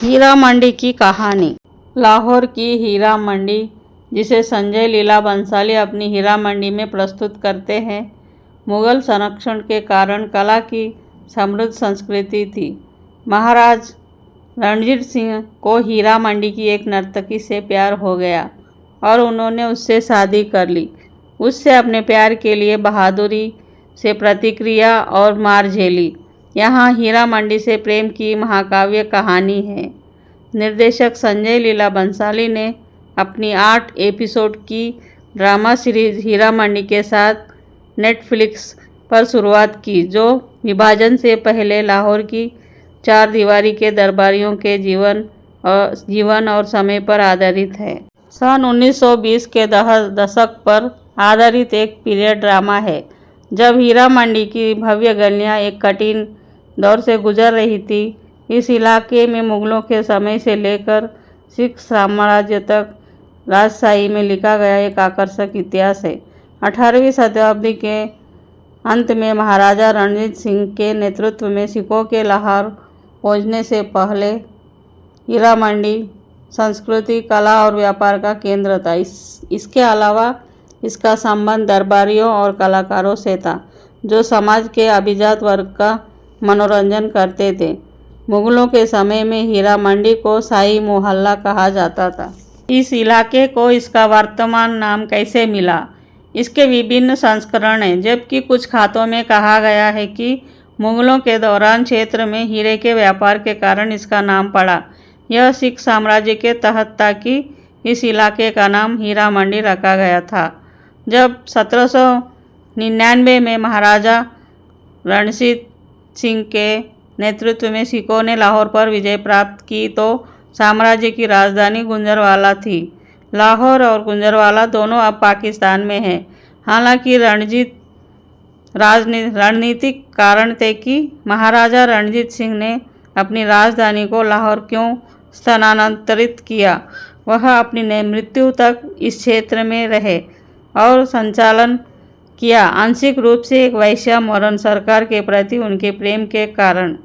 हीरा मंडी की कहानी। लाहौर की हीरा मंडी, जिसे संजय लीला बंसाली अपनी हीरा मंडी में प्रस्तुत करते हैं, मुगल संरक्षण के कारण कला की समृद्ध संस्कृति थी। महाराज रणजीत सिंह को हीरा मंडी की एक नर्तकी से प्यार हो गया और उन्होंने उससे शादी कर ली। उससे अपने प्यार के लिए बहादुरी से प्रतिक्रिया और मार झेली। यहाँ हीरा मंडी से प्रेम की महाकाव्य कहानी है। निर्देशक संजय लीला बंसाली ने अपनी 8 एपिसोड की ड्रामा सीरीज हीरा मंडी के साथ नेटफ्लिक्स पर शुरुआत की, जो विभाजन से पहले लाहौर की चार दीवारी के दरबारियों के जीवन और समय पर आधारित है। सन 1920 के दशक पर आधारित एक पीरियड ड्रामा है, जब हीरा मंडी की भव्य गलियां एक कठिन दौर से गुजर रही थी। इस इलाके में मुगलों के समय से लेकर सिख साम्राज्य तक राजशाही में लिखा गया एक आकर्षक इतिहास है। 18वीं शताब्दी के अंत में महाराजा रणजीत सिंह के नेतृत्व में सिखों के लाहौर पहुंचने से पहले हीरा मंडी संस्कृति, कला और व्यापार का केंद्र था। इसके अलावा इसका संबंध दरबारियों और कलाकारों से था, जो समाज के अभिजात वर्ग का मनोरंजन करते थे। मुगलों के समय में हीरा मंडी को शाही मोहल्ला कहा जाता था। इस इलाके को इसका वर्तमान नाम कैसे मिला, इसके विभिन्न संस्करण हैं, जबकि कुछ खातों में कहा गया है कि मुगलों के दौरान क्षेत्र में हीरे के व्यापार के कारण इसका नाम पड़ा। यह सिख साम्राज्य के तहत था कि इस इलाके का नाम हीरा मंडी रखा गया था। जब 1799 में महाराजा रणजीत सिंह के नेतृत्व में सिखों ने लाहौर पर विजय प्राप्त की, तो साम्राज्य की राजधानी गुंजरवाला थी। लाहौर और गुंजरवाला दोनों अब पाकिस्तान में हैं। हालांकि रणनीतिक कारण थे कि महाराजा रणजीत सिंह ने अपनी राजधानी को लाहौर क्यों स्थानांतरित किया। वह अपनी मृत्यु तक इस क्षेत्र में रहे और संचालन किया, आंशिक रूप से एक वैश्य सरकार के प्रति उनके प्रेम के कारण।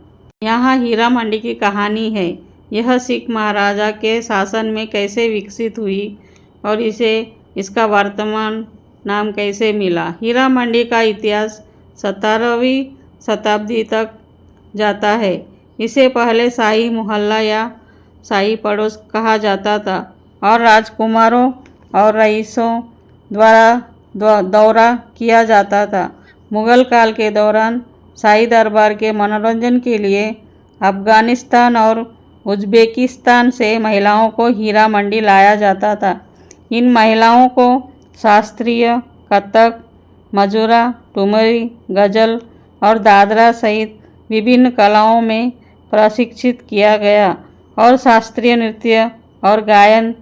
यहाँ हीरा मंडी की कहानी है। यह सिख महाराजा के शासन में कैसे विकसित हुई और इसका वर्तमान नाम कैसे मिला। हीरा मंडी का इतिहास 17वीं शताब्दी तक जाता है। इसे पहले शाही मोहल्ला या शाही पड़ोस कहा जाता था और राजकुमारों और रईसों द्वारा दौरा किया जाता था। मुगल काल के दौरान शाही दरबार के मनोरंजन के लिए अफगानिस्तान और उज्बेकिस्तान से महिलाओं को हीरा मंडी लाया जाता था। इन महिलाओं को शास्त्रीय कथक, मजूरा, ठुमरी, गजल और दादरा सहित विभिन्न कलाओं में प्रशिक्षित किया गया और शास्त्रीय नृत्य और गायन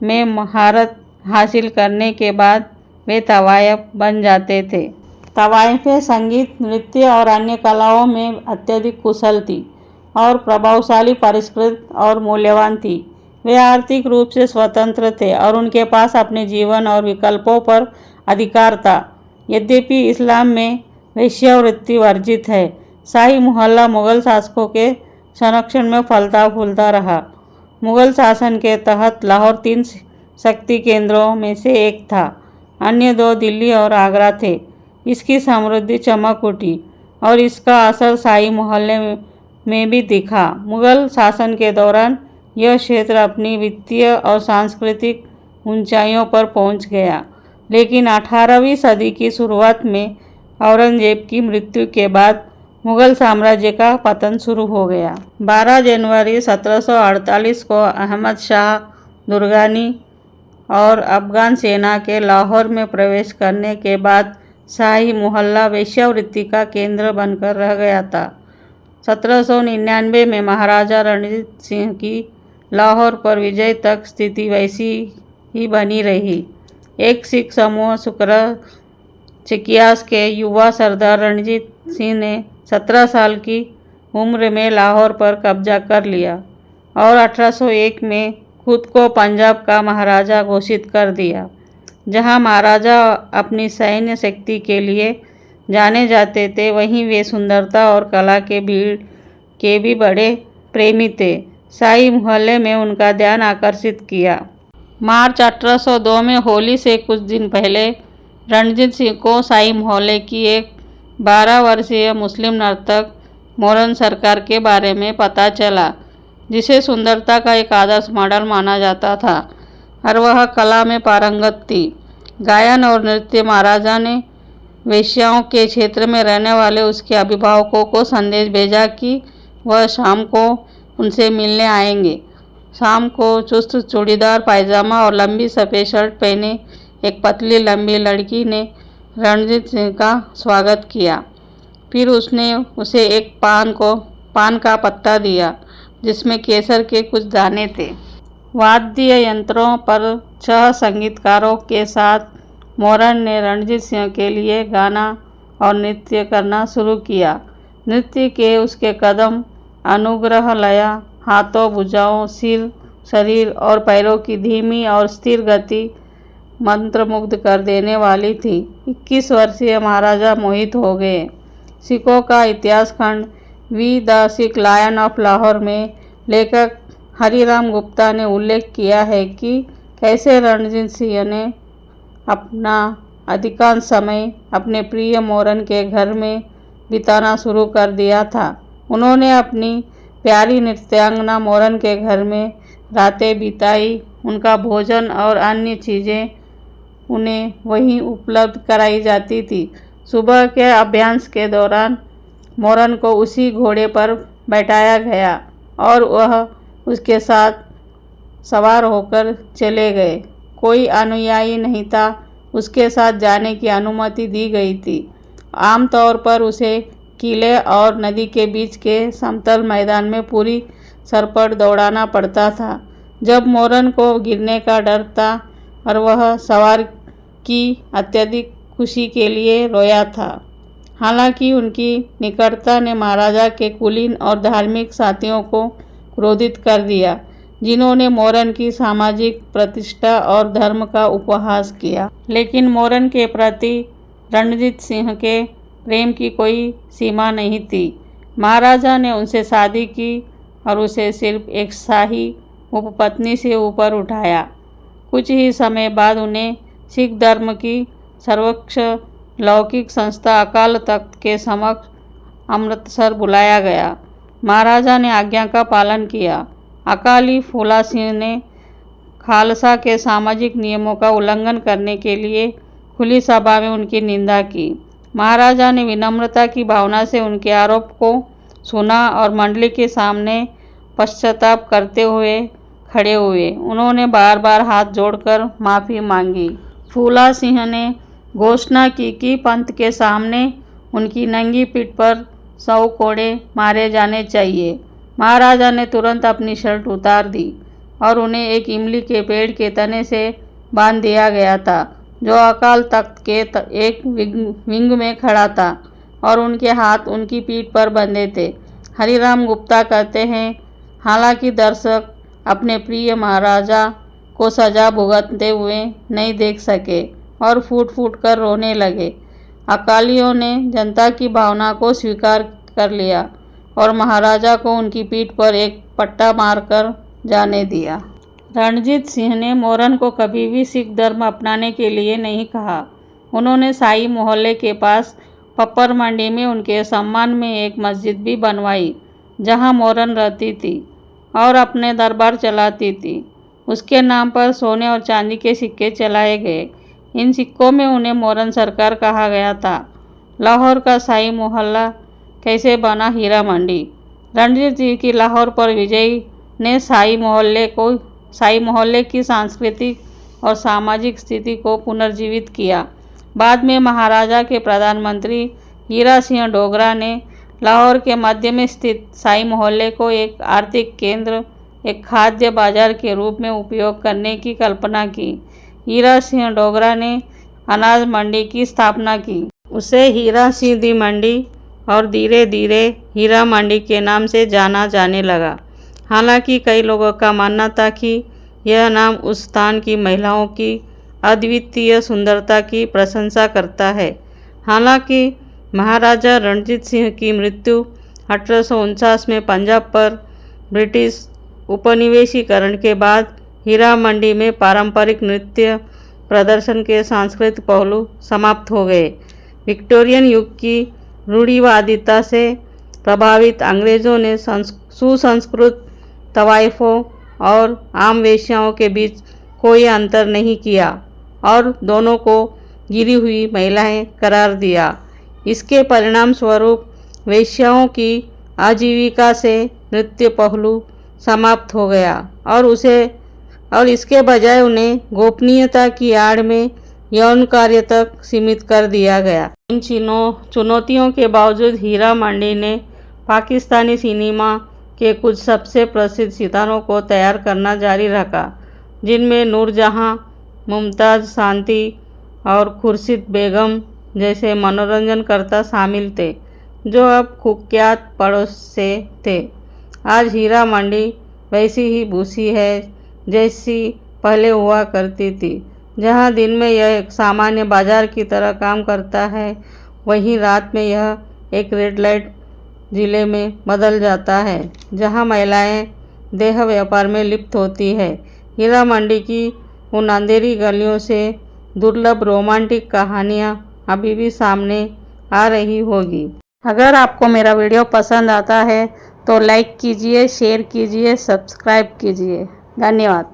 में महारत हासिल करने के बाद वे तवायफ बन जाते थे। तवायफें संगीत, नृत्य और अन्य कलाओं में अत्यधिक कुशल थी और प्रभावशाली, परिष्कृत और मूल्यवान थी। वे आर्थिक रूप से स्वतंत्र थे और उनके पास अपने जीवन और विकल्पों पर अधिकार था। यद्यपि इस्लाम में वेश्यावृत्ति वर्जित है, शाही मोहल्ला मुगल शासकों के संरक्षण में फलता फूलता रहा। मुगल शासन के तहत लाहौर 3 शक्ति केंद्रों में से एक था, अन्य 2 दिल्ली और आगरा थे। इसकी समृद्धि चमक उठी और इसका असर शाही मोहल्ले में भी दिखा। मुगल शासन के दौरान यह क्षेत्र अपनी वित्तीय और सांस्कृतिक ऊंचाइयों पर पहुंच गया, लेकिन 18वीं सदी की शुरुआत में औरंगजेब की मृत्यु के बाद मुगल साम्राज्य का पतन शुरू हो गया। 12 जनवरी 1748 को अहमद शाह दुर्रानी और अफगान सेना के लाहौर में प्रवेश करने के बाद शाही मोहल्ला वेश्यावृत्ति का केंद्र बनकर रह गया था। 1799 में महाराजा रणजीत सिंह की लाहौर पर विजय तक स्थिति वैसी ही बनी रही। एक सिख समूह चकियास के युवा सरदार रणजीत सिंह ने 17 साल की उम्र में लाहौर पर कब्जा कर लिया और 1801 में खुद को पंजाब का महाराजा घोषित कर दिया। जहां महाराजा अपनी सैन्य शक्ति के लिए जाने जाते थे, वहीं वे सुंदरता और कला के भी बड़े प्रेमी थे। शाही मोहल्ले में उनका ध्यान आकर्षित किया। मार्च 1802 में होली से कुछ दिन पहले रणजीत सिंह को शाही मोहल्ले की एक 12 वर्षीय मुस्लिम नर्तक मोरन सरकार के बारे में पता चला, जिसे सुंदरता का एक आदर्श मॉडल माना जाता था और वह कला में पारंगत थी। गायन और नृत्य। महाराजा ने वेश्याओं के क्षेत्र में रहने वाले उसके अभिभावकों को संदेश भेजा कि वह शाम को उनसे मिलने आएंगे। शाम को चुस्त चूड़ीदार पायजामा और लंबी सफ़ेद शर्ट पहने एक पतली लंबी लड़की ने रणजीत सिंह का स्वागत किया। फिर उसने उसे एक पान का पत्ता दिया जिसमें केसर के कुछ दाने थे। वाद्य यंत्रों पर 6 संगीतकारों के साथ मोरन ने रणजीत सिंह के लिए गाना और नृत्य करना शुरू किया। नृत्य के उसके कदम, अनुग्रह लया, हाथों, भुजाओं, सिर, शरीर और पैरों की धीमी और स्थिर गति मंत्रमुग्ध कर देने वाली थी। 21 वर्षीय महाराजा मोहित हो गए। सिखों का इतिहास खंड V the Sikh lion of Lahore में लेखक हरिराम गुप्ता ने उल्लेख किया है कि कैसे रणजीत सिंह ने अपना अधिकांश समय अपने प्रिय मोरन के घर में बिताना शुरू कर दिया था। उन्होंने अपनी प्यारी नृत्यांगना मोरन के घर में रातें बिताई। उनका भोजन और अन्य चीज़ें उन्हें वहीं उपलब्ध कराई जाती थी। सुबह के अभ्यास के दौरान मोरन को उसी घोड़े पर बैठाया गया और वह उसके साथ सवार होकर चले गए। कोई अनुयायी नहीं था, उसके साथ जाने की अनुमति दी गई थी। आमतौर पर उसे किले और नदी के बीच के समतल मैदान में पूरी सरपट दौड़ाना पड़ता था। जब मोरन को गिरने का डर था और वह सवार की अत्यधिक खुशी के लिए रोया था। हालांकि उनकी निकटता ने महाराजा के कुलीन और धार्मिक साथियों को क्रोधित कर दिया, जिन्होंने मोरन की सामाजिक प्रतिष्ठा और धर्म का उपहास किया। लेकिन मोरन के प्रति रणजीत सिंह के प्रेम की कोई सीमा नहीं थी। महाराजा ने उनसे शादी की और उसे सिर्फ एक शाही उपपत्नी से ऊपर उठाया। कुछ ही समय बाद उन्हें सिख धर्म की सर्वोच्च लौकिक संस्था अकाल तख्त के समक्ष अमृतसर बुलाया गया। महाराजा ने आज्ञा का पालन किया। अकाली फूला सिंह ने खालसा के सामाजिक नियमों का उल्लंघन करने के लिए खुली सभा में उनकी निंदा की। महाराजा ने विनम्रता की भावना से उनके आरोप को सुना और मंडली के सामने पश्चाताप करते हुए खड़े हुए। उन्होंने बार बार हाथ जोड़कर माफ़ी मांगी। फूला सिंह ने घोषणा की कि पंथ के सामने उनकी नंगी पीठ पर 100 कोड़े मारे जाने चाहिए। महाराजा ने तुरंत अपनी शर्ट उतार दी और उन्हें एक इमली के पेड़ के तने से बांध दिया गया था, जो अकाल तख्त के एक विंग में खड़ा था और उनके हाथ उनकी पीठ पर बंधे थे। हरिराम गुप्ता कहते हैं, हालांकि दर्शक अपने प्रिय महाराजा को सजा भुगतते हुए नहीं देख सके और फूट फूट कर रोने लगे। अकालियों ने जनता की भावना को स्वीकार कर लिया और महाराजा को उनकी पीठ पर एक पट्टा मारकर जाने दिया। रणजीत सिंह ने मोरन को कभी भी सिख धर्म अपनाने के लिए नहीं कहा। उन्होंने शाही मोहल्ले के पास पप्पर मंडी में उनके सम्मान में एक मस्जिद भी बनवाई, जहां मोरन रहती थी और अपने दरबार चलाती थी। उसके नाम पर सोने और चांदी के सिक्के चलाए गए। इन सिक्कों में उन्हें मोरन सरकार कहा गया था। लाहौर का शाही मोहल्ला कैसे बना? हीरा मंडी। रणजीत सिंह की लाहौर पर विजय ने शाही मोहल्ले की सांस्कृतिक और सामाजिक स्थिति को पुनर्जीवित किया। बाद में महाराजा के प्रधानमंत्री हीरा सिंह डोगरा ने लाहौर के मध्य में स्थित शाही मोहल्ले को एक आर्थिक केंद्र, एक खाद्य बाजार के रूप में उपयोग करने की कल्पना की। हीरा सिंह डोगरा ने अनाज मंडी की स्थापना की। उसे हीरा सिंह दी मंडी और धीरे धीरे हीरा मंडी के नाम से जाना जाने लगा। हालांकि कई लोगों का मानना था कि यह नाम उस स्थान की महिलाओं की अद्वितीय सुंदरता की प्रशंसा करता है। हालांकि महाराजा रणजीत सिंह की मृत्यु 1849 में पंजाब पर ब्रिटिश उपनिवेशीकरण के बाद हीरा मंडी में पारंपरिक नृत्य प्रदर्शन के सांस्कृतिक पहलू समाप्त हो गए। विक्टोरियन युग की रूढ़िवादिता से प्रभावित अंग्रेज़ों ने सुसंस्कृत तवाइफों और आम वेश्याओं के बीच कोई अंतर नहीं किया और दोनों को गिरी हुई महिलाएं करार दिया। इसके परिणाम स्वरूप वेश्याओं की आजीविका से नृत्य पहलू समाप्त हो गया और इसके बजाय उन्हें गोपनीयता की आड़ में यौन कार्य तक सीमित कर दिया गया। इन चुनौतियों के बावजूद हीरा मंडी ने पाकिस्तानी सिनेमा के कुछ सबसे प्रसिद्ध सितारों को तैयार करना जारी रखा, जिनमें नूरजहां, मुमताज़ शांति और खुर्शीद बेगम जैसे मनोरंजनकर्ता शामिल थे, जो अब कुख्यात पड़ोस से थे। आज हीरा मंडी वैसी ही भूसी है जैसी पहले हुआ करती थी। जहां दिन में यह एक सामान्य बाजार की तरह काम करता है, वहीं रात में यह एक रेड लाइट जिले में बदल जाता है, जहां महिलाएं देह व्यापार में लिप्त होती है। हीरा मंडी की उन अंधेरी गलियों से दुर्लभ रोमांटिक कहानियां अभी भी सामने आ रही होगी। अगर आपको मेरा वीडियो पसंद आता है तो लाइक कीजिए, शेयर कीजिए, सब्सक्राइब कीजिए। धन्यवाद।